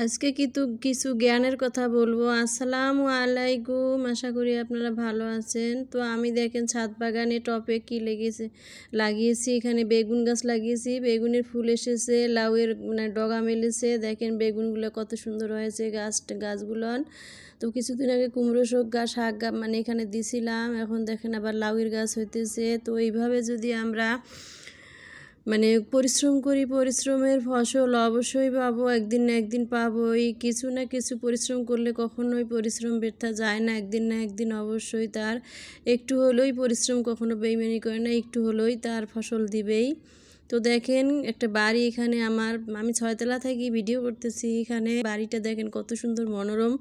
আজকে কিন্তু কিছু জ্ঞানের কথা বলবো। আসসালামু আলাইকুম, আশা করি আপনারা ভালো আছেন। তো আমি দেখেন ছাদ বাগানে টপে কি লাগিয়েছি, এখানে বেগুন গাছ লাগিয়েছি, বেগুনের ফুল এসেছে, লাউয়ের ডগা মেলেছে। দেখেন বেগুনগুলো কত সুন্দর হয়েছে গাছগুলো। তো কিছুদিন আগে কুমড়ো শাক এখানে দিছিলাম, এখন দেখেন আবার লাউয়ের গাছ হইতেছে। তো এইভাবে যদি আমরা পরিশ্রম করি, পরিশ্রমের ফসল অবশ্যই পাবো, একদিন না একদিন পাবোই। কিছু না কিছু পরিশ্রম করলে কখনোই পরিশ্রম ব্যর্থ যায় না, একদিন না একদিন অবশ্যই তার একটু হলেই পরিশ্রম কখনো বেইমানি করে না, একটু হলেই তার ফসল দিবেই। তো দেখেন একটা বাড়ি, এখানে আমি 6 তলা থেকে ভিডিও করতেছি। এখানে বাড়িটা দেখেন কত সুন্দর মনোরম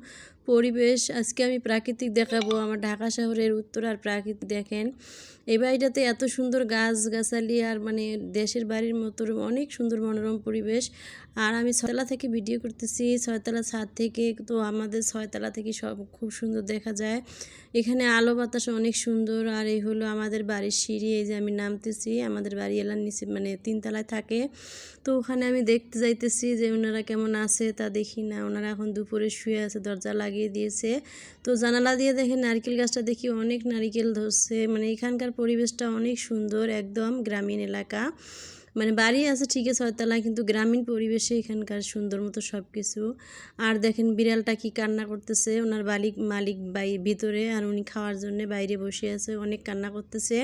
পরিবেশ। আজকে আমি প্রাকৃতিক দেখাবো, আমার ঢাকা শহরের উত্তরার প্রাকৃতিক। দেখেন এই বাড়িটাতে এত সুন্দর গাছগাছালি আর দেশের বাড়ির মতো অনেক সুন্দর মনোরম পরিবেশ। আর আমি 6 তলা থেকে ভিডিও করতেছি, 6 তলা ছাদ থেকে। তো আমাদের 6 তলা থেকে সব খুব সুন্দর দেখা যায়। এখানে আলো বাতাস অনেক সুন্দর। আর এই হলো আমাদের বাড়ির সিঁড়ি, এই যে আমি নামতেছি। আমাদের বাড়ি এলার নিচে 3 তলায় থাকে। তো ওখানে আমি দেখতে যাইতেছি যে ওনারা কেমন আছে, তা দেখি না। ওনারা এখন দুপুরে শুয়ে আছে, দরজা লাগিয়ে দিয়েছে। তো জানালা দিয়ে দেখেন নারকেল গাছটা দেখি অনেক নারকেল ধরছে। এখানকার পরিবেশটা অনেক সুন্দর, একদম গ্রামীণ এলাকা। বাড়ি আছে ঠিকই 6 তলায়, কিন্তু গ্রামীণ পরিবেশে এখানকার সুন্দর মতো সব কিছু। আর দেখেন বিড়ালটা কি কান্না করতেছে, ওনার মালিক ভিতরে, আর উনি খাওয়ার জন্য বাইরে বসে আছে, অনেক কান্না করতেছে।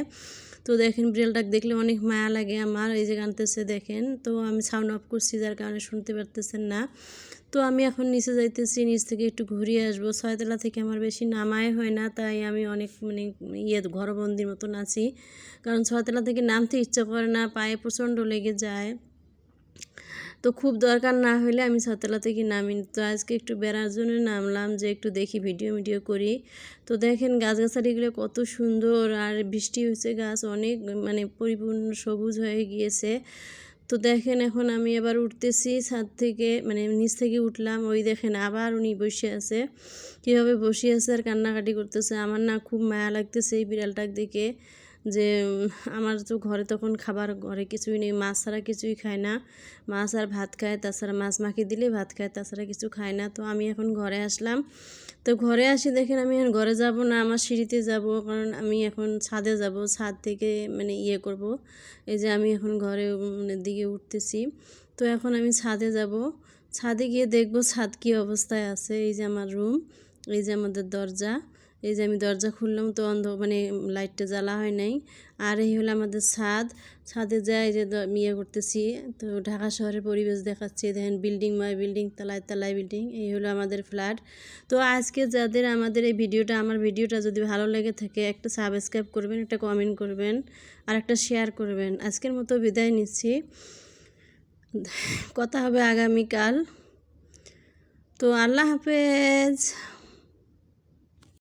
তো দেখেন বিড়ালটাকে দেখলে অনেক মায়া লাগে আমার। এই যে কাঁদতেছে দেখেন। তো আমি সাউন্ড অফ করছি, যার কারণে শুনতে পারতেছেন না। তো আমি এখন নিচে যাইতেছি, নিচ থেকে একটু ঘুরিয়ে আসবো। 6 তলা থেকে আমার বেশি নামায় হয় না, তাই আমি অনেক ঘরবন্দির মতন আছি। কারণ 6 তলা থেকে নামতে ইচ্ছা করে না, পায়ে প্রচণ্ড লেগে যায়। তো খুব দরকার না হলে আমি 6 তলা থেকে নামি। তো আজকে একটু বেড়ার জন্য নামলাম, যে একটু দেখি ভিডিও করি। তো দেখেন গাছগাছালিগুলো কত সুন্দর, আর বৃষ্টি হয়েছে, গাছ অনেক পরিপূর্ণ সবুজ হয়ে গিয়েছে। তো দেখেন এখন আমি এবার উঠতেছি ছাদ থেকে, নিচ থেকে উঠলাম। ওই দেখেন আবার উনি বসে আছে, কীভাবে বসে আছে আর কান্নাকাটি করতেছে। আমার না খুব মায়া লাগতেছে এই বিড়ালটাকে দেখে। যে আমার তো ঘরে তখন ঘরে কিছুই নেই, মাছ ছাড়া কিছুই খায় না। মাছ আর ভাত খায়, তাছাড়া মাছ মাখিয়ে দিলে ভাত খায়, তাছাড়া কিছু খায় না। তো আমি এখন ঘরে আসলাম। তো ঘরে আসি দেখেন আমি এখন ঘরে যাব না, আমার সিঁড়িতে যাব, কারণ আমি এখন ছাদে যাব। ছাদ থেকে করব। এই যে আমি এখন ঘরে দিকে উঠতেছি। তো এখন আমি ছাদে যাব, ছাদে গিয়ে দেখব ছাদ কী অবস্থায় আছে। এই যে আমার রুম, এই যে আমাদের দরজা। এই যে আমি দরজা খুললাম, তো লাইটটা জ্বালা হয় নাই। আর এই হলো আমাদের ছাদে যাই, যে করতেছি। তো ঢাকা শহরের পরিবেশ দেখাচ্ছি, দেখেন বিল্ডিং বিল্ডিং, তলায় তলায় বিল্ডিং। এই হলো আমাদের ফ্ল্যাট। তো আজকে যাদের আমার ভিডিওটা যদি ভালো লেগে থাকে, একটা সাবস্ক্রাইব করবেন, একটা কমেন্ট করবেন, আর একটা শেয়ার করবেন। আজকের মতো বিদায় নিচ্ছি, কথা হবে আগামীকাল। তো আল্লাহ হাফেজ।